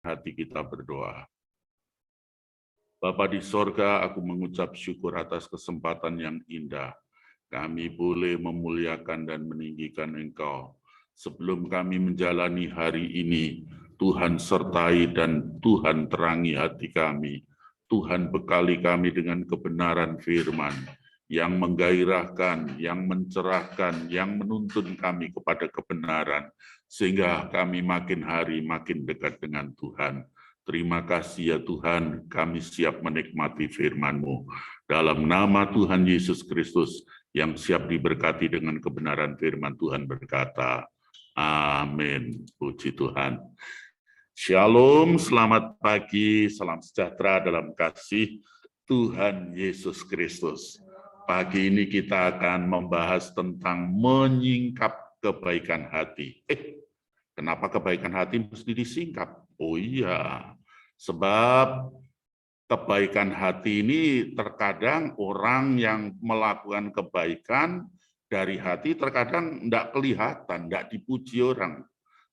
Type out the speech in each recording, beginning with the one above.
hati kita berdoa. Bapa di sorga, aku mengucap syukur atas kesempatan yang indah. Kami boleh memuliakan dan meninggikan Engkau. Sebelum kami menjalani hari ini, Tuhan sertai dan Tuhan terangi hati kami. Tuhan bekali kami dengan kebenaran firman yang menggairahkan, yang mencerahkan, yang menuntun kami kepada kebenaran, sehingga kami makin hari makin dekat dengan Tuhan. Terima kasih ya Tuhan, kami siap menikmati firman-Mu. Dalam nama Tuhan Yesus Kristus yang siap diberkati dengan kebenaran firman Tuhan berkata, amin. Puji Tuhan. Shalom, selamat pagi, salam sejahtera dalam kasih Tuhan Yesus Kristus. Pagi ini kita akan membahas tentang menyingkap kebaikan hati. Kenapa kebaikan hati mesti disingkap? Oh iya, sebab kebaikan hati ini terkadang orang yang melakukan kebaikan dari hati terkadang tidak kelihatan, tidak dipuji orang.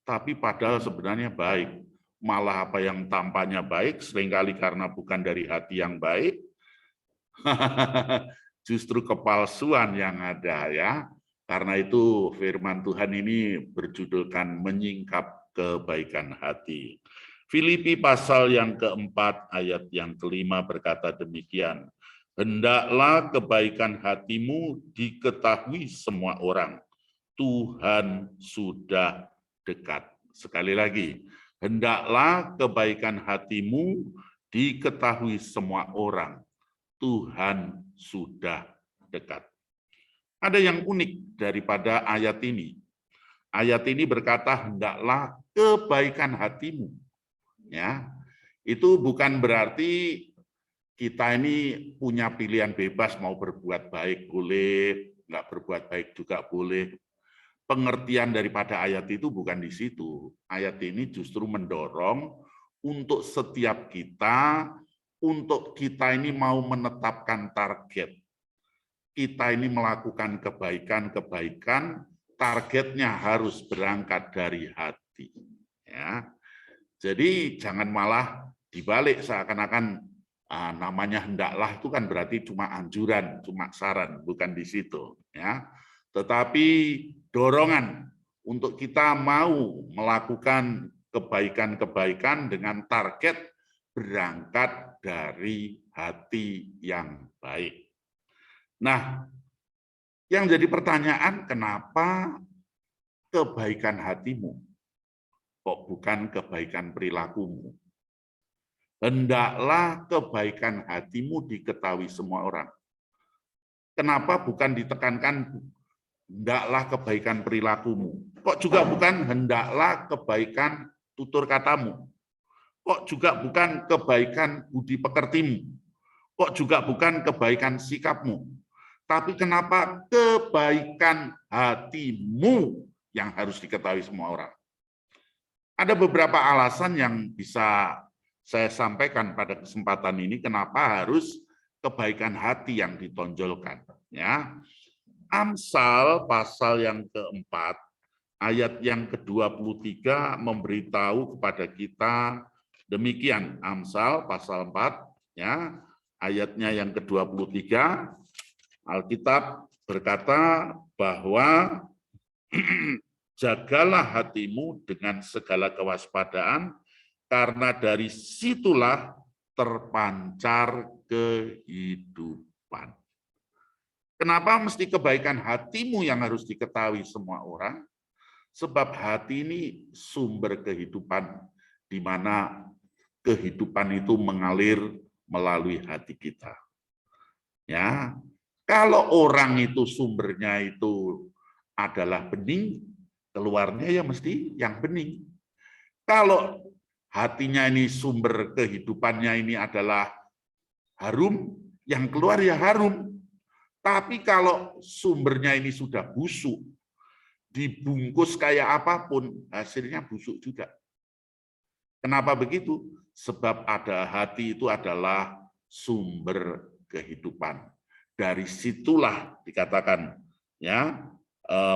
Tapi padahal sebenarnya baik. Malah apa yang tampaknya baik, seringkali karena bukan dari hati yang baik, justru kepalsuan yang ada ya. Karena itu firman Tuhan ini berjudulkan menyingkap kebaikan hati. Filipi pasal yang keempat ayat yang kelima berkata demikian. Hendaklah kebaikan hatimu diketahui semua orang. Tuhan sudah dekat. Sekali lagi, hendaklah kebaikan hatimu diketahui semua orang. Tuhan sudah dekat. Ada yang unik daripada ayat ini. Ayat ini berkata, hendaklah kebaikan hatimu. Ya, itu bukan berarti kita ini punya pilihan bebas mau berbuat baik boleh, nggak berbuat baik juga boleh. Pengertian daripada ayat itu bukan di situ. Ayat ini justru mendorong untuk setiap kita, untuk kita ini mau menetapkan target. Kita ini melakukan kebaikan-kebaikan, targetnya harus berangkat dari hati. Ya. Jadi jangan malah dibalik seakan-akan namanya hendaklah itu kan berarti cuma anjuran, cuma saran, bukan di situ. Ya. Tetapi dorongan untuk kita mau melakukan kebaikan-kebaikan dengan target berangkat dari hati yang baik. Nah, yang jadi pertanyaan, kenapa kebaikan hatimu? Kok bukan kebaikan perilakumu? Hendaklah kebaikan hatimu diketahui semua orang. Kenapa bukan ditekankan hendaklah kebaikan perilakumu? Kok juga bukan hendaklah kebaikan tutur katamu? Kok juga bukan kebaikan budi pekertimu? Kok juga bukan kebaikan sikapmu? Tapi kenapa kebaikan hatimu yang harus diketahui semua orang? Ada beberapa alasan yang bisa saya sampaikan pada kesempatan ini kenapa harus kebaikan hati yang ditonjolkan. Ya. Amsal pasal yang keempat, ayat yang ke-23 memberitahu kepada kita demikian. Amsal pasal 4, ya, ayatnya yang ke-23, Alkitab berkata bahwa jagalah hatimu dengan segala kewaspadaan, karena dari situlah terpancar kehidupan. Kenapa mesti kebaikan hatimu yang harus diketahui semua orang? Sebab hati ini sumber kehidupan, di mana kehidupan itu mengalir melalui hati kita. Ya, kalau orang itu sumbernya itu adalah bening, keluarnya ya mesti yang bening. Kalau hatinya ini sumber kehidupannya ini adalah harum, yang keluar ya harum. Tapi kalau sumbernya ini sudah busuk, dibungkus kayak apapun, hasilnya busuk juga. Kenapa begitu? Sebab ada hati itu adalah sumber kehidupan. Dari situlah dikatakan ya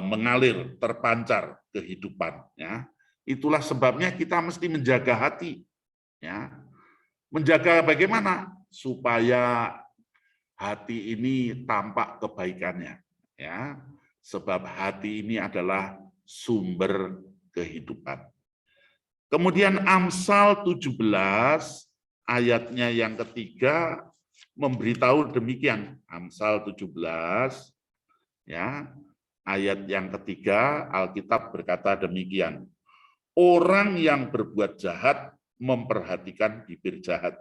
mengalir, terpancar kehidupan. Ya. Itulah sebabnya kita mesti menjaga hati. Ya. Menjaga bagaimana supaya hati ini tampak kebaikannya, ya. Sebab hati ini adalah sumber kehidupan. Kemudian Amsal 17 ayatnya yang ketiga memberitahu demikian. Amsal 17 ya, ayat yang ketiga Alkitab berkata demikian. Orang yang berbuat jahat memperhatikan bibir jahat.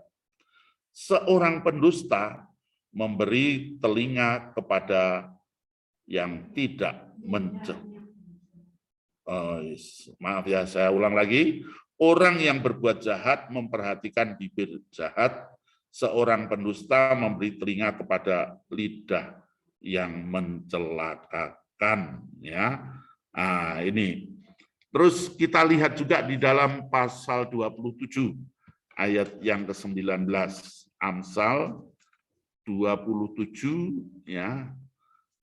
Seorang pendusta memberi telinga kepada yang tidak maaf ya, saya ulang lagi. Orang yang berbuat jahat memperhatikan bibir jahat. Seorang pendusta memberi telinga kepada lidah yang mencelakakan. Ya, ini. Terus kita lihat juga di dalam pasal 27 ayat yang ke-19. Amsal 27 ya,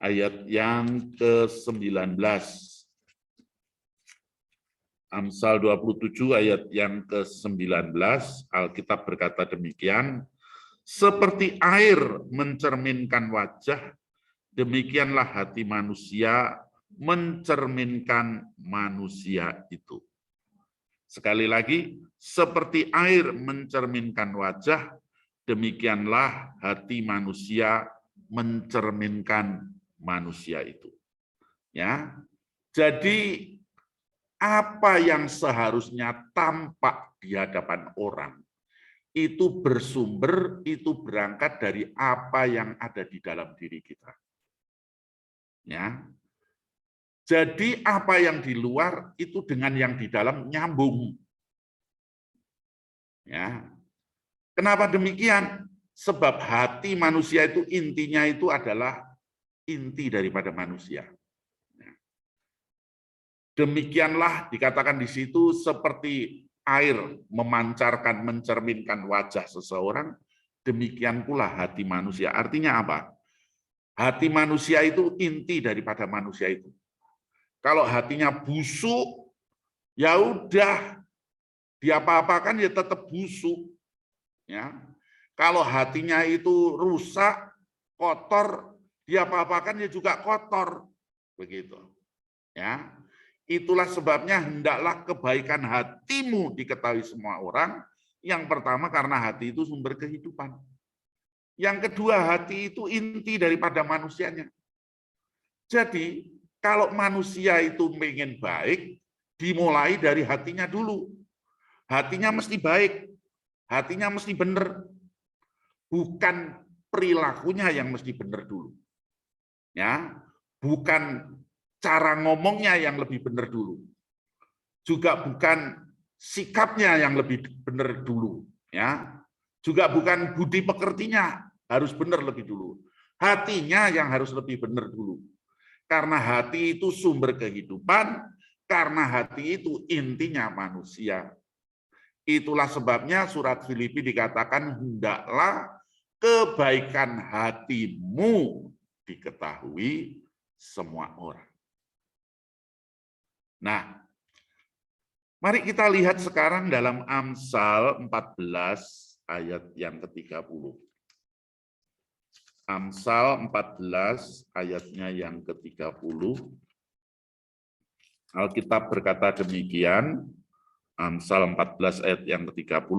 ayat yang ke-19. Amsal 27 ayat yang ke-19, Alkitab berkata demikian, seperti air mencerminkan wajah, demikianlah hati manusia mencerminkan manusia itu. Sekali lagi, seperti air mencerminkan wajah, demikianlah hati manusia mencerminkan manusia itu. Ya. Jadi apa yang seharusnya tampak di hadapan orang itu bersumber, itu berangkat dari apa yang ada di dalam diri kita. Ya. Jadi apa yang di luar itu dengan yang di dalam nyambung. Ya. Kenapa demikian? Sebab hati manusia itu intinya itu adalah inti daripada manusia. Demikianlah dikatakan di situ seperti air memancarkan, mencerminkan wajah seseorang, demikian pula hati manusia. Artinya apa? Hati manusia itu inti daripada manusia itu. Kalau hatinya busuk, ya udah, diapa-apakan ya tetap busuk. Ya. Kalau hatinya itu rusak, kotor, diapa-apakan ya juga kotor. Begitu. Ya. Itulah sebabnya hendaklah kebaikan hatimu diketahui semua orang. Yang pertama karena hati itu sumber kehidupan. Yang kedua hati itu inti daripada manusianya. Jadi kalau manusia itu ingin baik, dimulai dari hatinya dulu. Hatinya mesti baik, hatinya mesti benar. Bukan perilakunya yang mesti benar dulu. Ya, bukan cara ngomongnya yang lebih benar dulu. Juga bukan sikapnya yang lebih benar dulu. Ya. Juga bukan budi pekertinya harus benar lebih dulu. Hatinya yang harus lebih benar dulu. Karena hati itu sumber kehidupan, karena hati itu intinya manusia. Itulah sebabnya surat Filipi dikatakan hendaklah kebaikan hatimu diketahui semua orang. Nah, mari kita lihat sekarang dalam Amsal 14 ayat yang ke-30. Amsal 14 ayatnya yang ke-30. Alkitab berkata demikian, Amsal 14 ayat yang ke-30,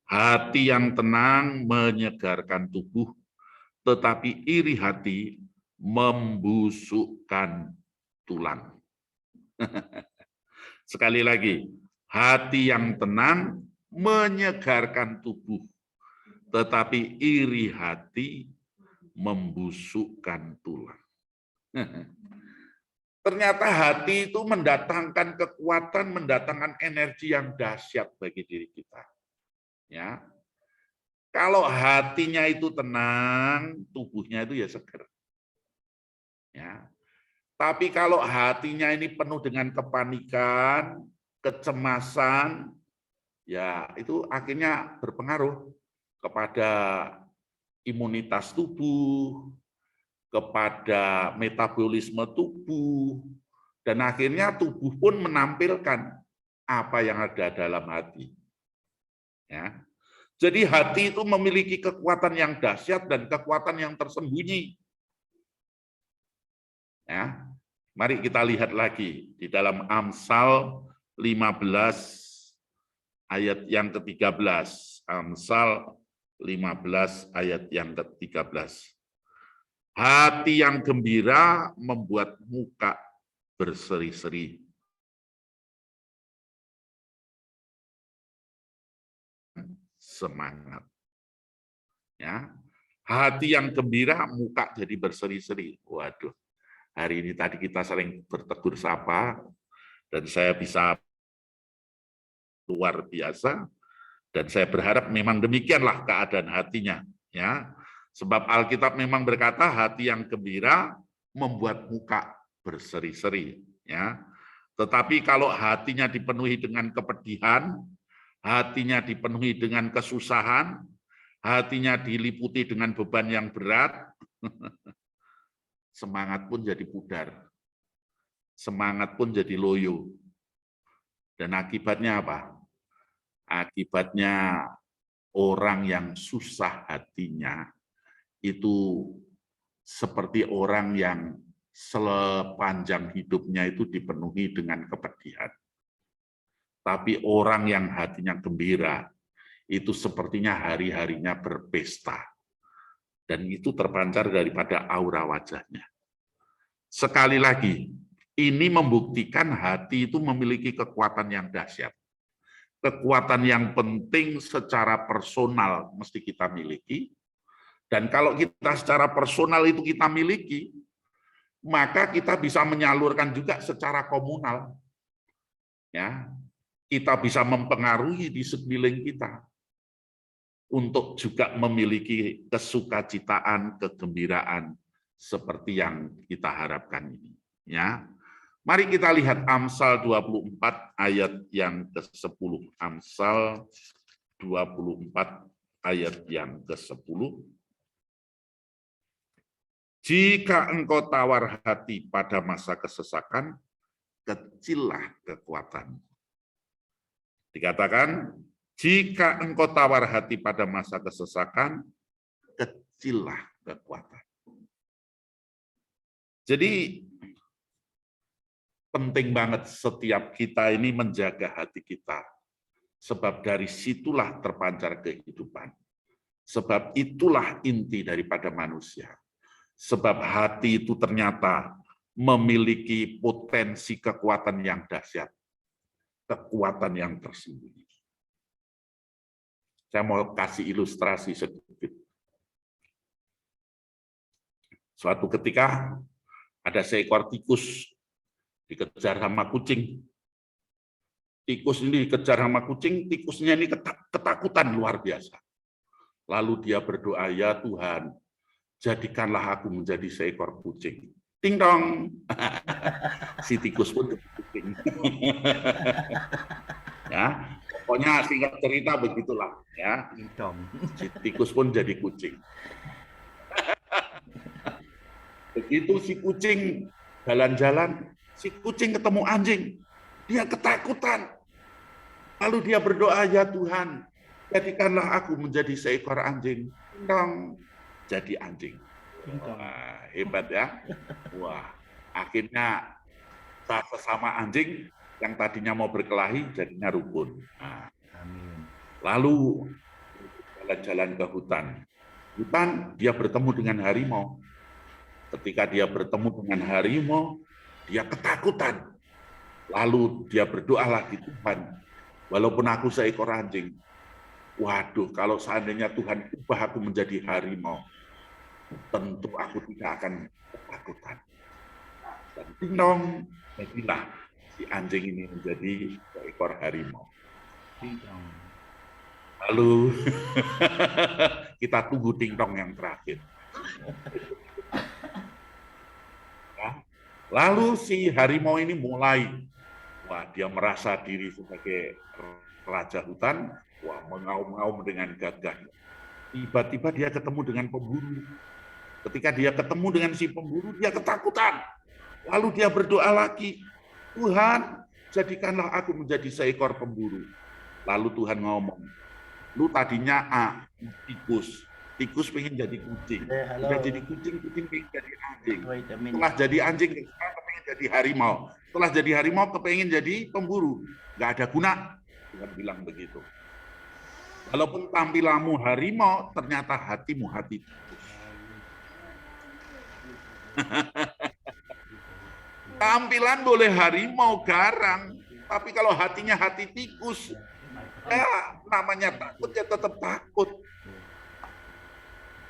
hati yang tenang menyegarkan tubuh, tetapi iri hati membusukkan tulang. Sekali lagi, hati yang tenang menyegarkan tubuh, tetapi iri hati membusukkan tulang. Ternyata hati itu mendatangkan kekuatan, mendatangkan energi yang dahsyat bagi diri kita. Ya, kalau hatinya itu tenang, tubuhnya itu ya seger. Ya, tapi kalau hatinya ini penuh dengan kepanikan, kecemasan, ya itu akhirnya berpengaruh kepada imunitas tubuh, kepada metabolisme tubuh, dan akhirnya tubuh pun menampilkan apa yang ada dalam hati. Jadi hati itu memiliki kekuatan yang dahsyat dan kekuatan yang tersembunyi. Ya, mari kita lihat lagi di dalam Amsal 15 ayat yang ke-13. Amsal 15 ayat yang ke-13. Hati yang gembira membuat muka berseri-seri. Semangat. Ya. Hati yang gembira, muka jadi berseri-seri. Waduh, hari ini tadi kita sering bertegur sapa, dan saya bisa luar biasa, dan saya berharap memang demikianlah keadaan hatinya. Ya, sebab Alkitab memang berkata hati yang gembira membuat muka berseri-seri. Ya, tetapi kalau hatinya dipenuhi dengan kepedihan, hatinya dipenuhi dengan kesusahan, hatinya diliputi dengan beban yang berat, semangat pun jadi pudar, semangat pun jadi loyo. Dan akibatnya apa? Akibatnya orang yang susah hatinya itu seperti orang yang sepanjang hidupnya itu dipenuhi dengan kepedihan. Tapi orang yang hatinya gembira, itu sepertinya hari-harinya berpesta. Dan itu terpancar daripada aura wajahnya. Sekali lagi, ini membuktikan hati itu memiliki kekuatan yang dahsyat. Kekuatan yang penting secara personal mesti kita miliki. Dan kalau kita secara personal itu kita miliki, maka kita bisa menyalurkan juga secara komunal. Ya, kita bisa mempengaruhi di sekeliling kita untuk juga memiliki kesukacitaan, kegembiraan seperti yang kita harapkan ini. Ya, mari kita lihat Amsal 24 ayat yang ke-10. Amsal 24 ayat yang ke-10. Jika engkau tawar hati pada masa kesesakan, kecillah kekuatan. Dikatakan, jika engkau tawar hati pada masa kesesakan, kecillah kekuatan. Jadi, penting banget setiap kita ini menjaga hati kita. Sebab dari situlah terpancar kehidupan. Sebab itulah inti daripada manusia. Sebab hati itu ternyata memiliki potensi kekuatan yang dahsyat. Kekuatan yang tersembunyi. Saya mau kasih ilustrasi sedikit. Suatu ketika ada seekor tikus dikejar sama kucing. Tikus ini dikejar sama kucing, tikusnya ini ketakutan luar biasa. Lalu dia berdoa, ya Tuhan, jadikanlah aku menjadi seekor kucing. Ting dong. Si tikus pun jadi kucing. Ya, pokoknya singkat cerita begitulah ya. Si tikus pun jadi kucing. Begitu si kucing jalan-jalan, si kucing ketemu anjing, dia ketakutan. Lalu dia berdoa, ya Tuhan, jadikanlah aku menjadi seekor anjing. Dong, jadi anjing. Wah, hebat ya. Wah, akhirnya sesama anjing yang tadinya mau berkelahi jadinya rukun. Nah, lalu jalan-jalan ke hutan. Hutan dia bertemu dengan harimau. Ketika dia bertemu dengan harimau, dia ketakutan. Lalu dia berdoa lagi, Tuhan, walaupun aku seekor anjing, waduh, kalau seandainya Tuhan ubah aku menjadi harimau, tentu aku tidak akan ketakutan. Dan dong, jadilah si anjing ini menjadi seekor harimau. Lalu kita tunggu dingdong yang terakhir. Ya. Lalu si harimau ini mulai, wah dia merasa diri sebagai raja hutan, wah mengaum-ngaum dengan gagah. Tiba-tiba dia ketemu dengan pemburu. Ketika dia ketemu dengan si pemburu, dia ketakutan. Lalu dia berdoa lagi, Tuhan, jadikanlah aku menjadi seekor pemburu. Lalu Tuhan ngomong, Lu tadinya tikus. Tikus pengen jadi kucing. Udah jadi kucing pengen jadi anjing. Setelah jadi anjing, sekarang pengen jadi harimau. Setelah jadi harimau, kepengen jadi pemburu. Nggak ada guna. Tuhan bilang begitu. Walaupun tampilanmu harimau, ternyata hatimu hati tikus. Tampilan boleh harimau, garang. Tapi kalau hatinya hati tikus, ya namanya takut ya tetap takut.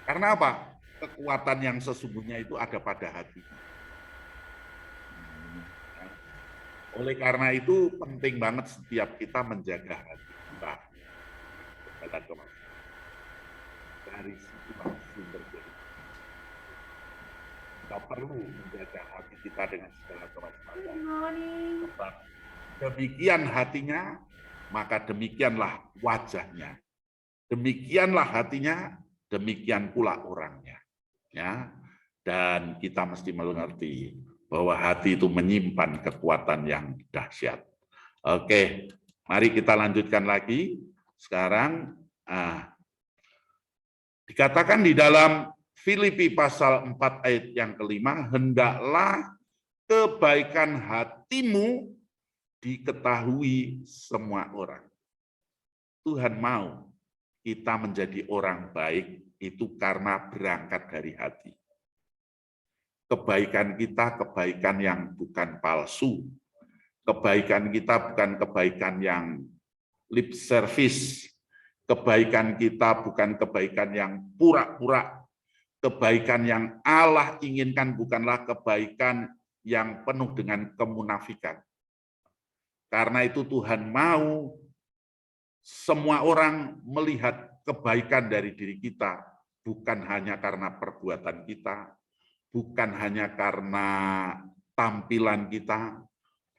Karena apa? Kekuatan yang sesungguhnya itu ada pada hati. Oleh karena itu penting banget setiap kita menjaga hati kita. Dari situ sumber dari. Kita perlu menjaga hati kita dengan segala kewaspadaan. Sebab demikian hatinya, maka demikianlah wajahnya. Demikianlah hatinya, demikian pula orangnya. Ya, dan kita mesti mengerti bahwa hati itu menyimpan kekuatan yang dahsyat. Oke, mari kita lanjutkan lagi. Sekarang dikatakan di dalam Filipi pasal 4 ayat yang kelima, hendaklah kebaikan hatimu diketahui semua orang. Tuhan mau kita menjadi orang baik itu karena berangkat dari hati. Kebaikan kita kebaikan yang bukan palsu. Kebaikan kita bukan kebaikan yang lip service. Kebaikan kita bukan kebaikan yang pura-pura. Kebaikan yang Allah inginkan bukanlah kebaikan yang penuh dengan kemunafikan. Karena itu Tuhan mau semua orang melihat kebaikan dari diri kita, bukan hanya karena perbuatan kita, bukan hanya karena tampilan kita,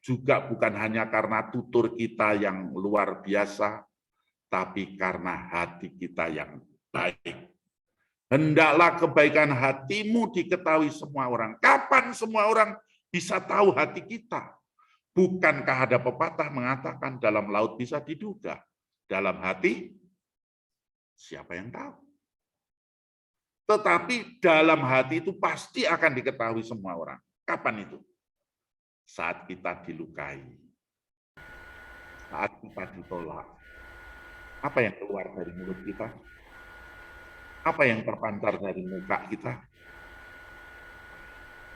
juga bukan hanya karena tutur kita yang luar biasa, tapi karena hati kita yang baik. Hendaklah kebaikan hatimu diketahui semua orang. Kapan semua orang bisa tahu hati kita? Bukankah ada pepatah mengatakan dalam laut bisa diduga, dalam hati siapa yang tahu? Tetapi dalam hati itu pasti akan diketahui semua orang. Kapan itu? Saat kita dilukai, saat kita ditolak. Apa yang keluar dari mulut kita? Apa yang terpancar dari muka kita?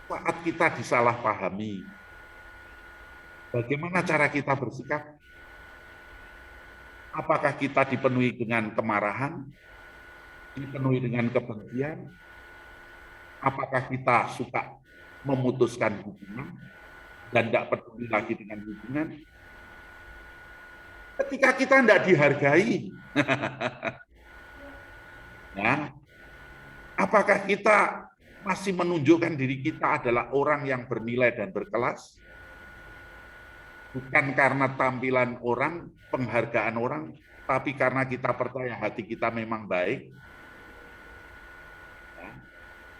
Saat kita disalahpahami, bagaimana cara kita bersikap? Apakah kita dipenuhi dengan kemarahan? Dipenuhi dengan kebencian? Apakah kita suka memutuskan hubungan dan tidak peduli lagi dengan hubungan? Ketika kita tidak dihargai, ya, apakah kita masih menunjukkan diri kita adalah orang yang bernilai dan berkelas? Bukan karena tampilan orang, penghargaan orang, tapi karena kita percaya hati kita memang baik. Ya,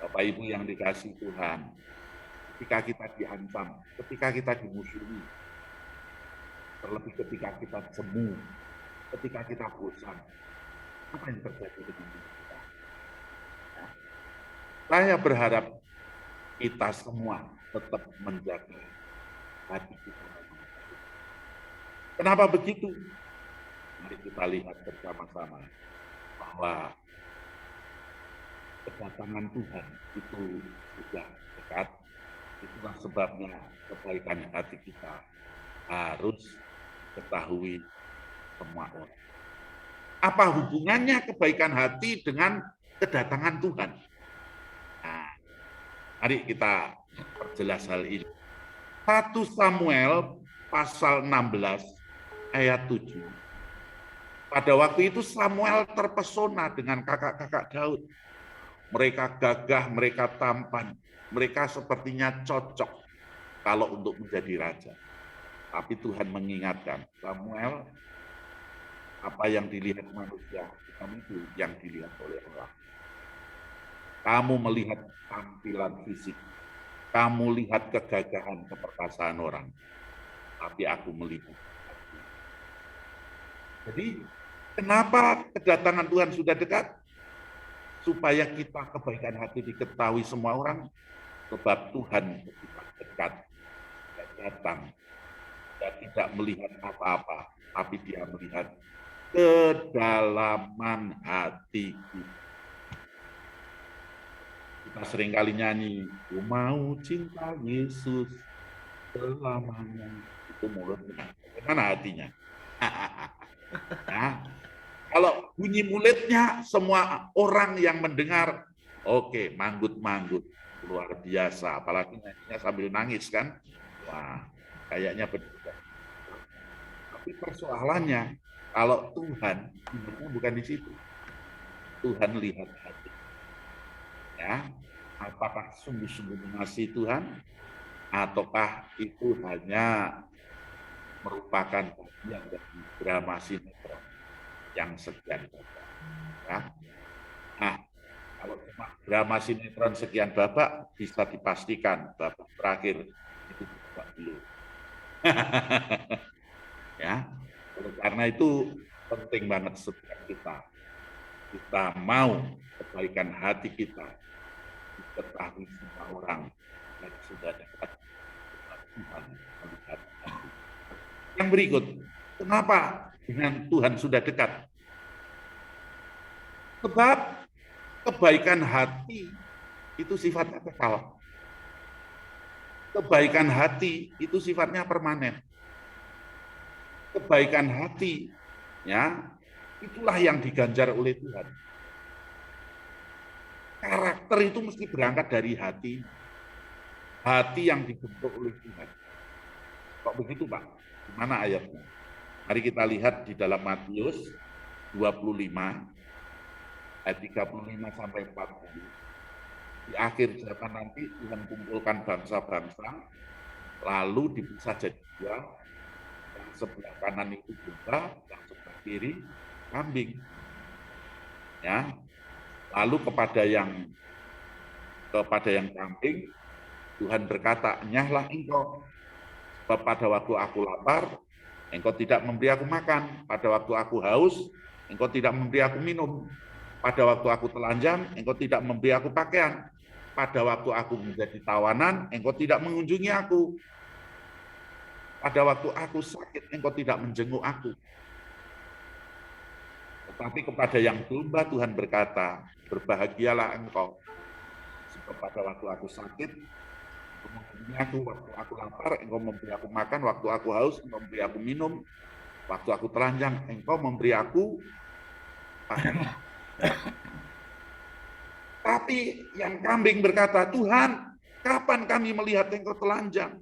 Bapak Ibu yang dikasihi Tuhan, ketika kita dihantam, ketika kita dimusuhi, terlebih ketika kita jemu, ketika kita bosan, apa yang terjadi dengan diri kita? Ya. Saya berharap kita semua tetap menjaga hati kita. Kenapa begitu? Mari kita lihat bersama-sama bahwa kedatangan Tuhan itu sudah dekat. Itulah sebabnya kebaikan hati kita harus ketahui semua orang. Apa hubungannya kebaikan hati dengan kedatangan Tuhan? Nah, mari kita perjelas hal ini. 1 Samuel pasal 16 ayat 7. Pada waktu itu Samuel terpesona dengan kakak-kakak Daud. Mereka gagah, mereka tampan, mereka sepertinya cocok kalau untuk menjadi raja. Tapi Tuhan mengingatkan, Samuel, apa yang dilihat manusia, bukan itu yang dilihat oleh Allah. Kamu melihat tampilan fisik, kamu lihat kegagahan, keperkasaan orang, tapi aku melihat. Jadi Kenapa kedatangan Tuhan sudah dekat? Supaya kita kebaikan hati diketahui semua orang, sebab Tuhan bersifat dekat dan datang dan tidak melihat apa-apa, tapi Dia melihat kedalaman hati kita. Kita seringkali nyanyi, "Ku mau cinta Yesus selamanya." Itu mulutnya. Bagaimana hatinya? Nah, kalau bunyi mulutnya, semua orang yang mendengar, oke, manggut-manggut, luar biasa. Apalagi nyanyinya sambil nangis kan? Wah, kayaknya berbeda. Tapi persoalannya, kalau Tuhan, bukan di situ. Tuhan lihat hati. Ya, apakah sungguh-sungguh mengasihi Tuhan, ataukah itu hanya merupakan bagian dari drama sinetron yang sekian babak. Ya. Nah, kalau cuma drama sinetron sekian babak, bisa dipastikan babak terakhir itu babak belum. Ya, karena itu penting banget setiap kita mau kebaikan hati kita diketahui semua orang dan sudah dekat Tuhan melihat hati. Yang berikut, kenapa dengan Tuhan sudah dekat? Sebab kebaikan hati itu sifatnya kekal. Kebaikan hati itu sifatnya permanen. Kebaikan hati, ya, itulah yang diganjar oleh Tuhan. Karakter itu mesti berangkat dari hati. Hati yang dibentuk oleh Tuhan. Kok begitu, Pak? Mana ayatnya? Mari kita lihat di dalam Matius 25 ayat 35 sampai 40. Di akhir zaman nanti Tuhan kumpulkan bangsa-bangsa, lalu dipisah jadi dua, yang sebelah kanan itu domba, yang sebelah kiri kambing. Ya, lalu kepada yang kambing, Tuhan berkata, "Nyahlah engkau, sebab pada waktu aku lapar, engkau tidak memberi aku makan. Pada waktu aku haus, engkau tidak memberi aku minum. Pada waktu aku telanjang, engkau tidak memberi aku pakaian. Pada waktu aku menjadi tawanan, engkau tidak mengunjungi aku. Pada waktu aku sakit, engkau tidak menjenguk aku." Tetapi kepada yang domba Tuhan berkata, "Berbahagialah engkau, sebab pada waktu aku sakit, engkau mengunjungi aku. Waktu aku lapar, engkau memberi aku makan. Waktu aku haus, engkau memberi aku minum. Waktu aku telanjang, engkau memberi aku pakaian." Tapi yang kambing berkata, "Tuhan, kapan kami melihat engkau telanjang?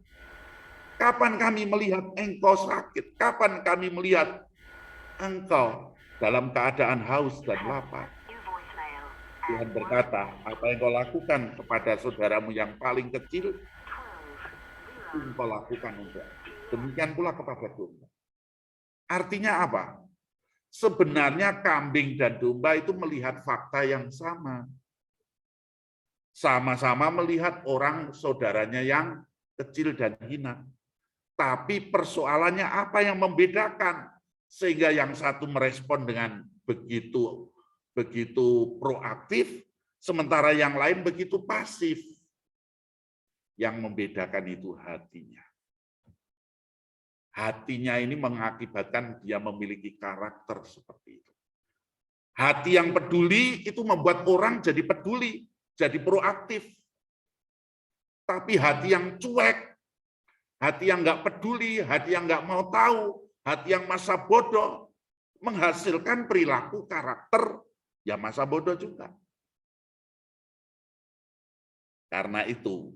Kapan kami melihat engkau sakit? Kapan kami melihat engkau dalam keadaan haus dan lapar?" Tuhan berkata, "Apa yang kau lakukan kepada saudaramu yang paling kecil, itu kau lakukan untuk. Demikian pula kepada domba." Artinya apa? Sebenarnya kambing dan domba itu melihat fakta yang sama. Sama-sama melihat orang saudaranya yang kecil dan hina. Tapi persoalannya apa yang membedakan sehingga yang satu merespon dengan begitu proaktif, sementara yang lain begitu pasif. Yang membedakan itu hatinya. Hatinya ini mengakibatkan dia memiliki karakter seperti itu. Hati yang peduli itu membuat orang jadi peduli, jadi proaktif. Tapi hati yang cuek, hati yang nggak peduli, hati yang nggak mau tahu, hati yang masa bodoh, menghasilkan perilaku karakter ya masa bodoh juga. Karena itu,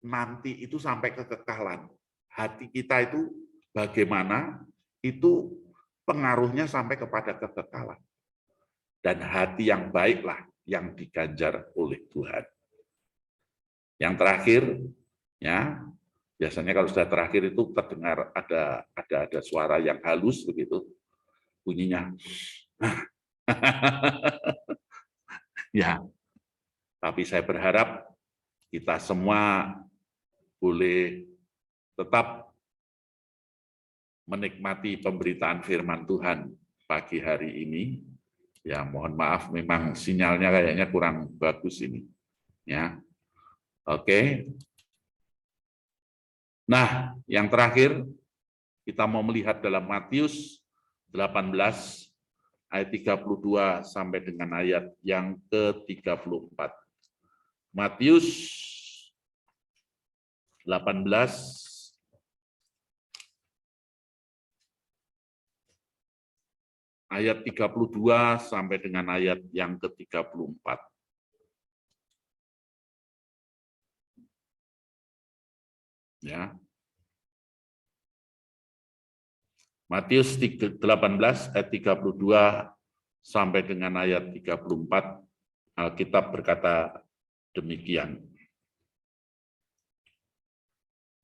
nanti itu sampai kekekalan. Hati kita itu bagaimana, itu pengaruhnya sampai kepada kekekalan. Dan hati yang baiklah yang diganjar oleh Tuhan. Yang terakhir, ya, biasanya kalau sudah terakhir itu terdengar ada suara yang halus begitu, bunyinya. Ya, tapi saya berharap kita semua boleh tetap menikmati pemberitaan firman Tuhan pagi hari ini. Ya, mohon maaf, memang sinyalnya kayaknya kurang bagus ini. Ya, oke. Nah, yang terakhir kita mau melihat dalam Matius 18 ayat 32 sampai dengan ayat yang ke-34. Matius 18 ayat 32 sampai dengan ayat yang ke-34. Ya. Matius 18 ayat 32 sampai dengan ayat 34, Alkitab berkata demikian.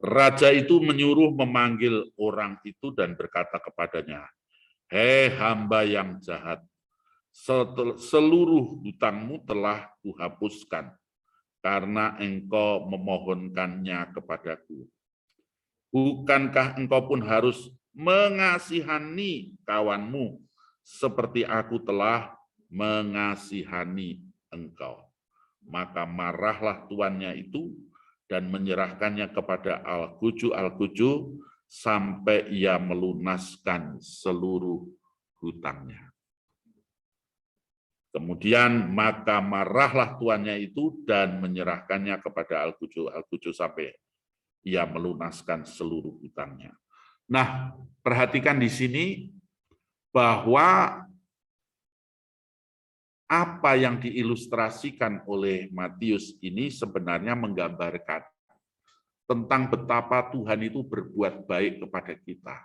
Raja itu menyuruh memanggil orang itu dan berkata kepadanya, "Hei hamba yang jahat, seluruh hutangmu telah kuhapuskan karena engkau memohonkannya kepadaku. Bukankah engkau pun harus mengasihani kawanmu seperti aku telah mengasihani engkau?" Maka marahlah tuannya itu dan menyerahkannya kepada Al-Guju sampai ia melunaskan seluruh hutangnya. Kemudian maka marahlah tuannya itu dan menyerahkannya kepada Al-Guju sampai ia melunaskan seluruh hutangnya. Nah, perhatikan di sini bahwa apa yang diilustrasikan oleh Matius ini sebenarnya menggambarkan tentang betapa Tuhan itu berbuat baik kepada kita.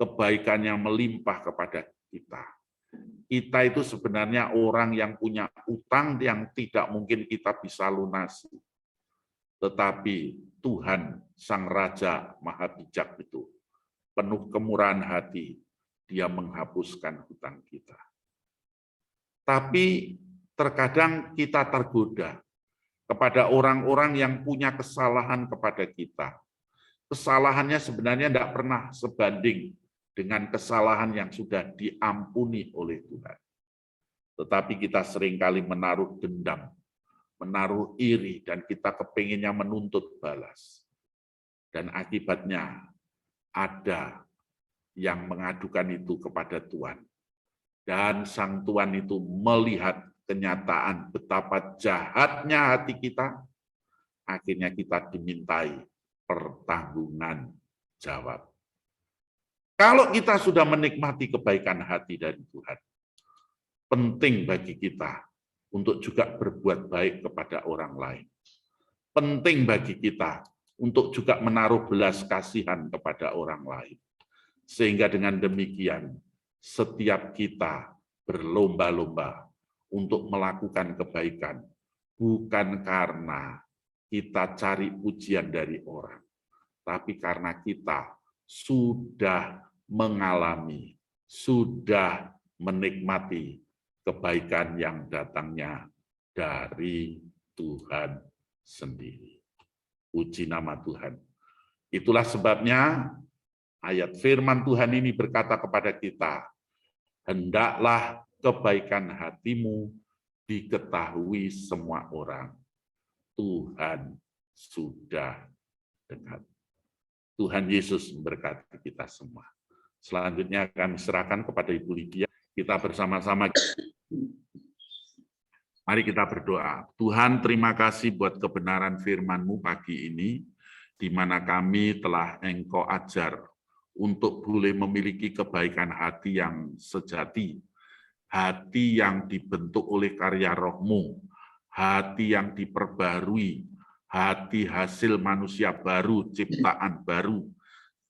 Kebaikan yang melimpah kepada kita. Kita itu sebenarnya orang yang punya utang yang tidak mungkin kita bisa lunasi. Tetapi Tuhan, Sang Raja Maha Bijak itu, penuh kemurahan hati, Dia menghapuskan hutang kita. Tapi terkadang kita tergoda kepada orang-orang yang punya kesalahan kepada kita. Kesalahannya sebenarnya tidak pernah sebanding dengan kesalahan yang sudah diampuni oleh Tuhan. Tetapi kita seringkali menaruh dendam, menaruh iri, dan kita kepinginnya menuntut balas. Dan akibatnya ada yang mengadukan itu kepada Tuhan. Dan Sang Tuhan itu melihat kenyataan betapa jahatnya hati kita, akhirnya kita dimintai pertanggungan jawab. Kalau kita sudah menikmati kebaikan hati dari Tuhan, penting bagi kita untuk juga berbuat baik kepada orang lain. Penting bagi kita untuk juga menaruh belas kasihan kepada orang lain. Sehingga dengan demikian, setiap kita berlomba-lomba untuk melakukan kebaikan, bukan karena kita cari pujian dari orang, tapi karena kita sudah mengalami, sudah menikmati kebaikan yang datangnya dari Tuhan sendiri. Puji nama Tuhan. Itulah sebabnya ayat firman Tuhan ini berkata kepada kita, hendaklah kebaikan hatimu diketahui semua orang. Tuhan sudah dekat. Tuhan Yesus memberkati kita semua. Selanjutnya kami serahkan kepada Ibu Lydia. Kita bersama-sama. Mari kita berdoa. Tuhan, terima kasih buat kebenaran firman-Mu pagi ini, di mana kami telah Engkau ajar untuk boleh memiliki kebaikan hati yang sejati, hati yang dibentuk oleh karya Roh-Mu, hati yang diperbarui, hati hasil manusia baru, ciptaan baru,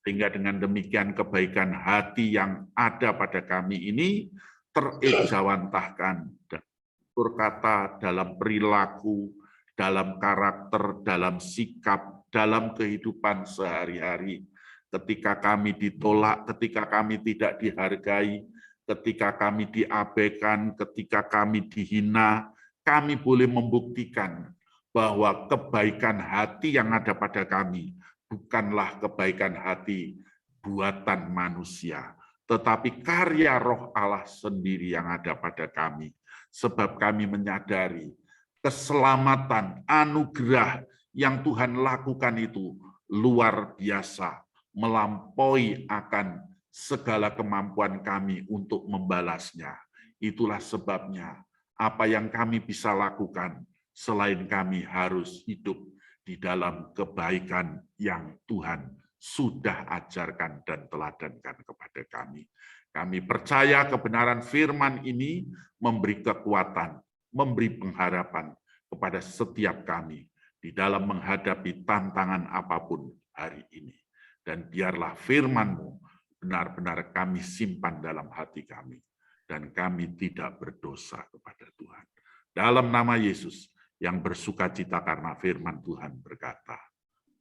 sehingga dengan demikian kebaikan hati yang ada pada kami ini terejawantahkan dan berkata dalam perilaku, dalam karakter, dalam sikap, dalam kehidupan sehari-hari. Ketika kami ditolak, ketika kami tidak dihargai, ketika kami diabaikan, ketika kami dihina, kami boleh membuktikan bahwa kebaikan hati yang ada pada kami bukanlah kebaikan hati buatan manusia, tetapi karya Roh Allah sendiri yang ada pada kami. Sebab kami menyadari keselamatan, anugerah yang Tuhan lakukan itu luar biasa, melampaui akan segala kemampuan kami untuk membalasnya. Itulah sebabnya apa yang kami bisa lakukan selain kami harus hidup di dalam kebaikan yang Tuhan sudah ajarkan dan teladankan kepada kami. Kami percaya kebenaran firman ini memberi kekuatan, memberi pengharapan kepada setiap kami di dalam menghadapi tantangan apapun hari ini. Dan biarlah firman-Mu benar-benar kami simpan dalam hati kami, dan kami tidak berdosa kepada Tuhan. Dalam nama Yesus yang bersukacita karena firman Tuhan berkata,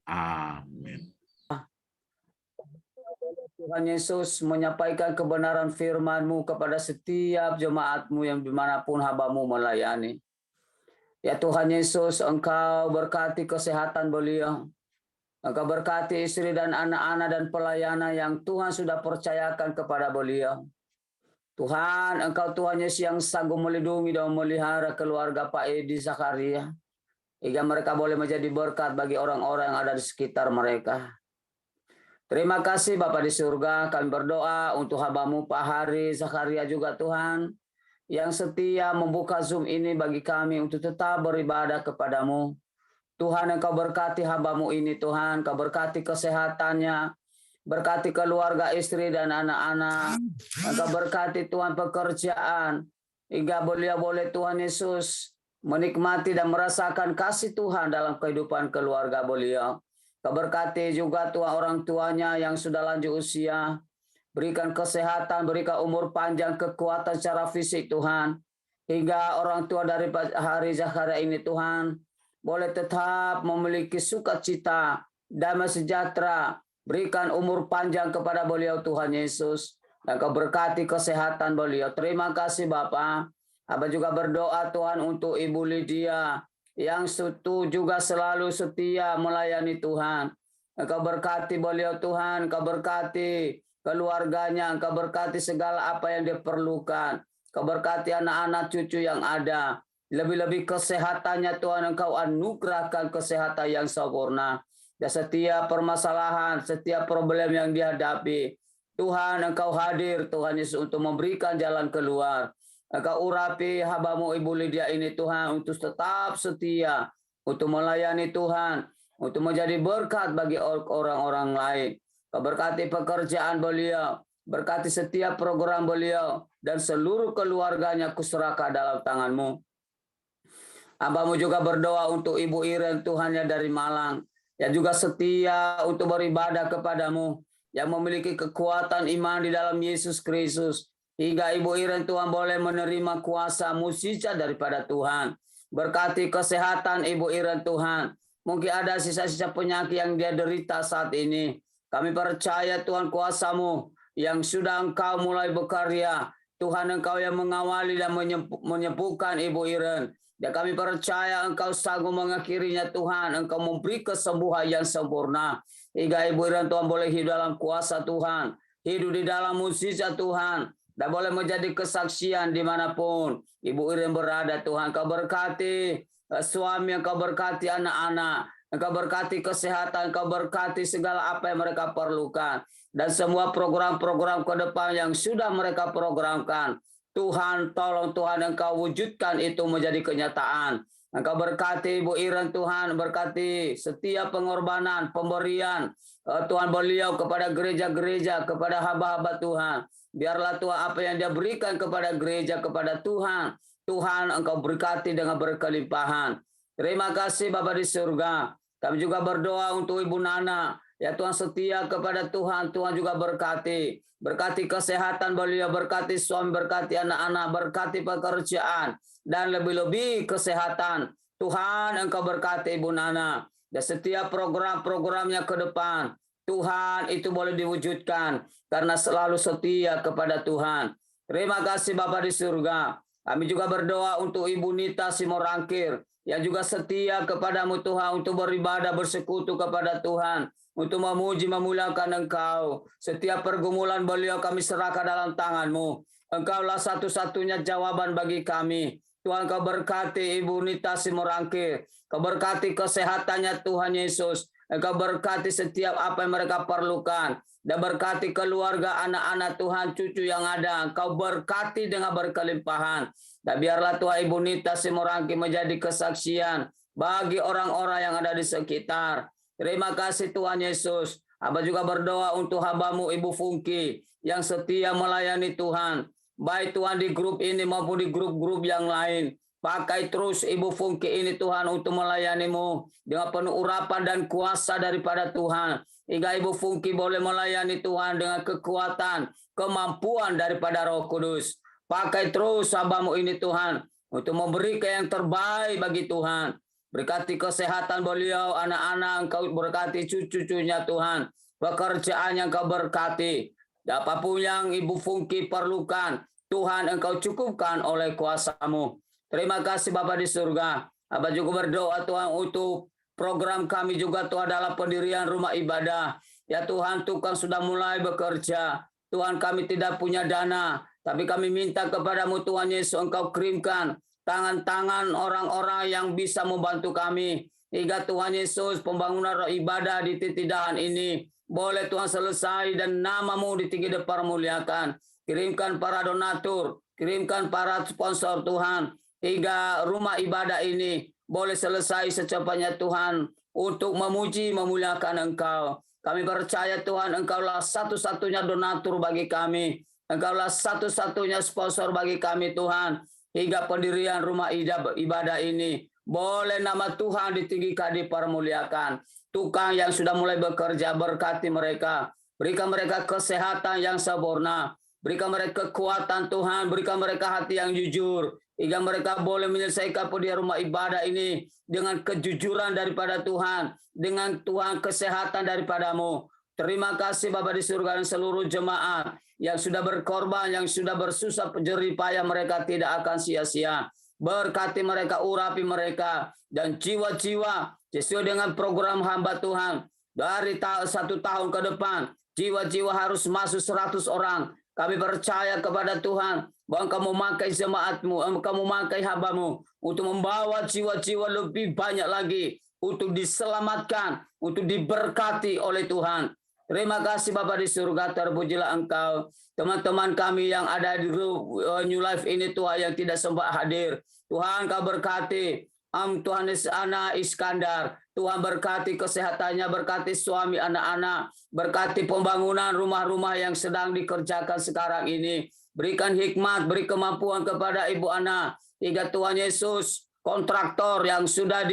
amin. Tuhan Yesus menyampaikan kebenaran firman-Mu kepada setiap jemaat-Mu yang dimanapun hamba-Mu melayani. Ya Tuhan Yesus, Engkau berkati kesehatan beliau. Engkau berkati istri dan anak-anak dan pelayanan yang Tuhan sudah percayakan kepada beliau. Tuhan, Engkau Tuhan Yesus yang sanggup melindungi dan memelihara keluarga Pak Edi Zakaria, hingga mereka boleh menjadi berkat bagi orang-orang yang ada di sekitar mereka. Terima kasih Bapa di surga, kami berdoa untuk hamba-Mu Pak Hari Zakaria juga Tuhan, yang setia membuka Zoom ini bagi kami untuk tetap beribadah kepada-Mu. Tuhan, Engkau berkati hamba-Mu ini Tuhan, Engkau berkati kesehatannya, berkati keluarga, istri dan anak-anak, Engkau berkati Tuhan pekerjaan, hingga beliau boleh Tuhan Yesus menikmati dan merasakan kasih Tuhan dalam kehidupan keluarga beliau. Engkau berkati juga Tuhan orang tuanya yang sudah lanjut usia, berikan kesehatan, berikan umur panjang, kekuatan secara fisik Tuhan, hingga orang tua dari Hari Zakaria ini Tuhan, boleh tetap memiliki sukacita, damai sejahtera, berikan umur panjang kepada beliau Tuhan Yesus, dan Kau berkati kesehatan beliau. Terima kasih Bapa. Hamba juga berdoa Tuhan untuk Ibu Lydia, yang juga selalu setia melayani Tuhan. Engkau berkati beliau Tuhan, Engkau berkati keluarganya, Engkau berkati segala apa yang dia perlukan. Engkau berkati anak-anak cucu yang ada. Lebih-lebih kesehatannya Tuhan, Engkau anugerahkan kesehatan yang sempurna. Dan setiap permasalahan, setiap problem yang dihadapi, Tuhan Engkau hadir Tuhan Yesus untuk memberikan jalan keluar. Engkau urapi hamba-Mu Ibu Lydia ini Tuhan untuk tetap setia, untuk melayani Tuhan, untuk menjadi berkat bagi orang-orang lain. Engkau berkati pekerjaan beliau, berkati setiap program beliau, dan seluruh keluarganya kuserahkan dalam tangan-Mu. Hamba-Mu juga berdoa untuk Ibu Iren Tuhan yang dari Malang, yang juga setia untuk beribadah kepada-Mu, yang memiliki kekuatan iman di dalam Yesus Kristus, hingga Ibu Iren Tuhan boleh menerima kuasa mukjizat daripada Tuhan. Berkati kesehatan Ibu Iren Tuhan. Mungkin ada sisa-sisa penyakit yang dia derita saat ini. Kami percaya Tuhan kuasa-Mu yang sudah Engkau mulai berkarya. Tuhan Engkau yang mengawali dan menyembuhkan Ibu Iren. Dan kami percaya Engkau sanggup mengakhirinya Tuhan. Engkau memberi kesembuhan yang sempurna. Hingga Ibu Iren Tuhan boleh hidup dalam kuasa Tuhan. Hidup di dalam mukjizat Tuhan. Dan boleh menjadi kesaksian dimanapun Ibu Iren berada Tuhan. Engkau berkati suami, Engkau berkati anak-anak. Engkau berkati kesehatan, Engkau berkati segala apa yang mereka perlukan. Dan semua program-program ke depan yang sudah mereka programkan. Tuhan, tolong Tuhan Engkau wujudkan itu menjadi kenyataan. Engkau berkati Ibu Iren Tuhan, berkati setiap pengorbanan, pemberian Tuhan beliau kepada gereja-gereja, kepada hamba-hamba Tuhan. Biarlah Tuhan apa yang dia berikan kepada gereja, kepada Tuhan, Tuhan Engkau berkati dengan berkelimpahan. Terima kasih Bapa di surga. Kami juga berdoa untuk Ibu Nana. Ya Tuhan setia kepada Tuhan, Tuhan juga berkati. Berkati kesehatan beliau, berkati suami, berkati anak-anak, berkati pekerjaan, dan lebih-lebih kesehatan. Tuhan Engkau berkati Ibu Nana. Dan setiap program-programnya ke depan, Tuhan itu boleh diwujudkan karena selalu setia kepada Tuhan. Terima kasih Bapa di surga. Kami juga berdoa untuk Ibu Nita Simorangkir yang juga setia kepada-Mu Tuhan untuk beribadah bersekutu kepada Tuhan, untuk memuji memuliakan Engkau. Setiap pergumulan beliau kami serahkan dalam tangan-Mu. Engkaulah satu-satunya jawaban bagi kami. Tuhan, Kau berkati Ibu Nita Simorangkir. Kau berkati kesehatannya Tuhan Yesus. Engkau berkati setiap apa yang mereka perlukan. Dan berkati keluarga, anak-anak Tuhan, cucu yang ada. Engkau berkati dengan berkelimpahan. Dan biarlah Tuhan Ibu Nita Simorangkir menjadi kesaksian bagi orang-orang yang ada di sekitar. Terima kasih Tuhan Yesus. Hamba juga berdoa untuk hamba-Mu Ibu Fungki yang setia melayani Tuhan. Baik Tuhan di grup ini maupun di grup-grup yang lain. Pakai terus Ibu Fungki ini Tuhan untuk melayani-Mu dengan penuh urapan dan kuasa daripada Tuhan. Hingga Ibu Fungki boleh melayani Tuhan dengan kekuatan, kemampuan daripada Roh Kudus. Pakai terus hamba-Mu ini Tuhan untuk memberikan yang terbaik bagi Tuhan. Berkati kesehatan beliau, anak-anak Engkau berkati cucu-cucunya Tuhan. Pekerjaan yang Engkau berkati. Apapun yang Ibu Fungki perlukan, Tuhan Engkau cukupkan oleh kuasa-Mu. Terima kasih Bapa di surga. Abah juga berdoa Tuhan untuk program kami juga Tuhan dalam pendirian rumah ibadah. Ya Tuhan, tukang sudah mulai bekerja. Tuhan, kami tidak punya dana, tapi kami minta kepadamu Tuhan Yesus, Engkau kirimkan tangan-tangan orang-orang yang bisa membantu kami. Hingga Tuhan Yesus pembangunan rumah ibadah di Titidahan ini boleh Tuhan selesai dan nama-Mu di tinggi dipermuliakan. Kirimkan para donatur, kirimkan para sponsor Tuhan. Hingga rumah ibadah ini boleh selesai secepatnya Tuhan untuk memuji memuliakan Engkau. Kami percaya Tuhan Engkaulah satu-satunya donatur bagi kami. Engkaulah satu-satunya sponsor bagi kami Tuhan. Hingga pendirian rumah ibadah ini boleh nama Tuhan ditinggikan, dipermuliakan. Tukang yang sudah mulai bekerja, berkati mereka. Berikan mereka kesehatan yang sempurna. Berikan mereka kekuatan Tuhan. Berikan mereka hati yang jujur. Hingga mereka boleh menyelesaikan pendirian rumah ibadah ini dengan kejujuran daripada Tuhan. Dengan Tuhan kesehatan daripada-Mu. Terima kasih Bapa di surga dan seluruh jemaat yang sudah berkorban, yang sudah bersusah jerih payah, mereka tidak akan sia-sia. Berkati mereka, urapi mereka, dan jiwa-jiwa sesuai dengan program hamba Tuhan. Dari 1 tahun ke depan, jiwa-jiwa harus masuk 100 orang. Kami percaya kepada Tuhan bahwa Engkau memakai jemaat-Mu, Engkau memakai hamba-Mu untuk membawa jiwa-jiwa lebih banyak lagi untuk diselamatkan, untuk diberkati oleh Tuhan. Terima kasih Bapa di surga, terpujilah Engkau. Teman-teman kami yang ada di New Life ini Tuhan yang tidak sempat hadir. Tuhan Kau berkati Tuhan Ana Iskandar. Tuhan berkati kesehatannya, berkati suami anak-anak. Berkati pembangunan rumah-rumah yang sedang dikerjakan sekarang ini. Berikan hikmat, beri kemampuan kepada Ibu Ana. Hingga Tuhan Yesus, kontraktor yang sudah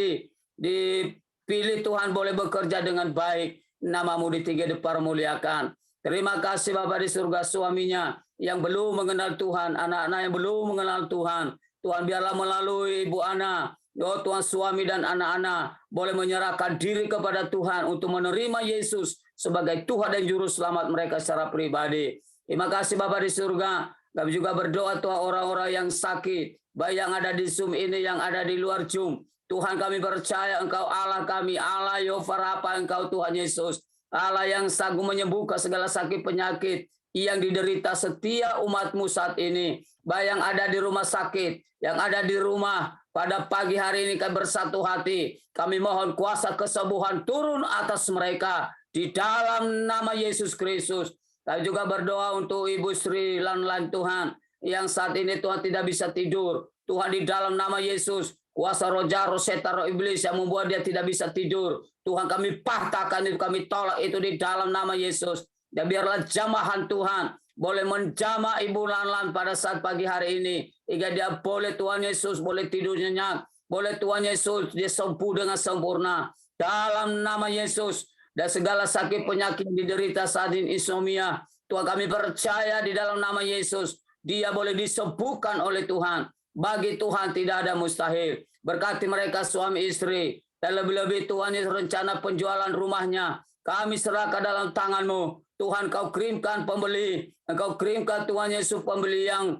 dipilih Tuhan boleh bekerja dengan baik. Nama-Mu ditinggi dipermuliakan. Terima kasih Bapa di surga, suaminya yang belum mengenal Tuhan, anak-anak yang belum mengenal Tuhan. Tuhan biarlah melalui Ibu Ana, Tuhan suami dan anak-anak boleh menyerahkan diri kepada Tuhan untuk menerima Yesus sebagai Tuhan dan Juru Selamat mereka secara pribadi. Terima kasih Bapa di surga. Kami juga berdoa Tuhan orang-orang yang sakit, baik yang ada di Zoom ini, yang ada di luar Zoom. Tuhan kami percaya Engkau Allah kami, Allah Yehova Rafa, Engkau Tuhan Yesus, Allah yang sanggup menyembuhkan segala sakit penyakit yang diderita setiap umat-Mu saat ini. Baik yang ada di rumah sakit, yang ada di rumah, pada pagi hari ini kami bersatu hati. Kami mohon kuasa kesembuhan turun atas mereka di dalam nama Yesus Kristus. Kami juga berdoa untuk Ibu Sri Lanlan Tuhan, yang saat ini Tuhan tidak bisa tidur. Tuhan di dalam nama Yesus, kuasa roh jahat, roh setan, roh iblis yang membuat dia tidak bisa tidur. Tuhan kami patahkan itu, kami tolak itu di dalam nama Yesus. Dan biarlah jamahan Tuhan boleh menjamah Ibu Lanlan pada saat pagi hari ini. Hingga dia boleh Tuhan Yesus boleh tidur nyenyak. Boleh Tuhan Yesus dia sembuh dengan sempurna. Dalam nama Yesus. Dan segala sakit penyakit yang diderita saat ini insomnia. Tuhan kami percaya di dalam nama Yesus. Dia boleh disembuhkan oleh Tuhan. Bagi Tuhan tidak ada mustahil. Berkati mereka suami istri. Dan lebih-lebih Tuhan Yesus rencana penjualan rumahnya. Kami serahkan dalam tangan-Mu. Tuhan Kau kirimkan pembeli. Engkau kirimkan Tuhan Yesus pembeli yang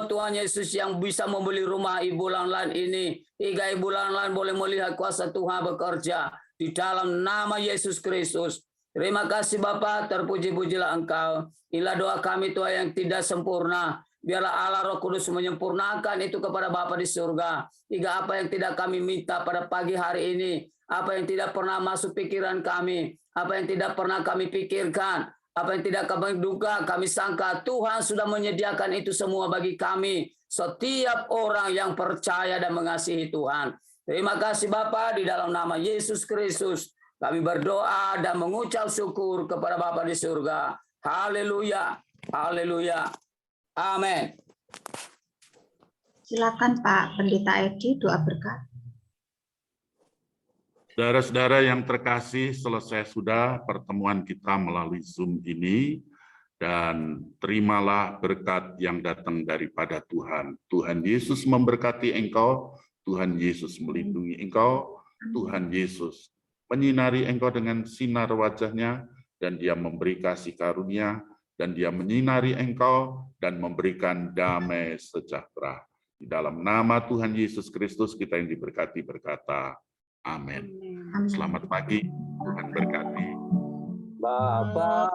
Tuhan Yesus yang bisa membeli rumah Ibu Lanlan ini. Hingga Ibu Lanlan boleh melihat kuasa Tuhan bekerja. Di dalam nama Yesus Kristus. Terima kasih Bapa, terpuji-pujilah Engkau. Inilah doa kami Tuhan yang tidak sempurna. Biarlah Allah Roh Kudus menyempurnakan itu kepada Bapa di surga. Hingga apa yang tidak kami minta pada pagi hari ini, apa yang tidak pernah masuk pikiran kami, apa yang tidak pernah kami pikirkan, apa yang tidak kami duga, kami sangka, Tuhan sudah menyediakan itu semua bagi kami. Setiap orang yang percaya dan mengasihi Tuhan. Terima kasih Bapa, di dalam nama Yesus Kristus. Kami berdoa dan mengucap syukur kepada Bapa di surga. Haleluya, haleluya, amin. Silakan Pak Pendeta Edi, doa berkat. Saudara-saudara yang terkasih, selesai sudah pertemuan kita melalui Zoom ini, dan terimalah berkat yang datang daripada Tuhan. Tuhan Yesus memberkati engkau, Tuhan Yesus melindungi engkau, Tuhan Yesus menyinari engkau dengan sinar wajahnya, dan Dia memberi kasih karunia, dan Dia menyinari engkau, dan memberikan damai sejahtera. Di dalam nama Tuhan Yesus Kristus kita yang diberkati berkata, amin. Selamat pagi, Tuhan berkati. Bapa.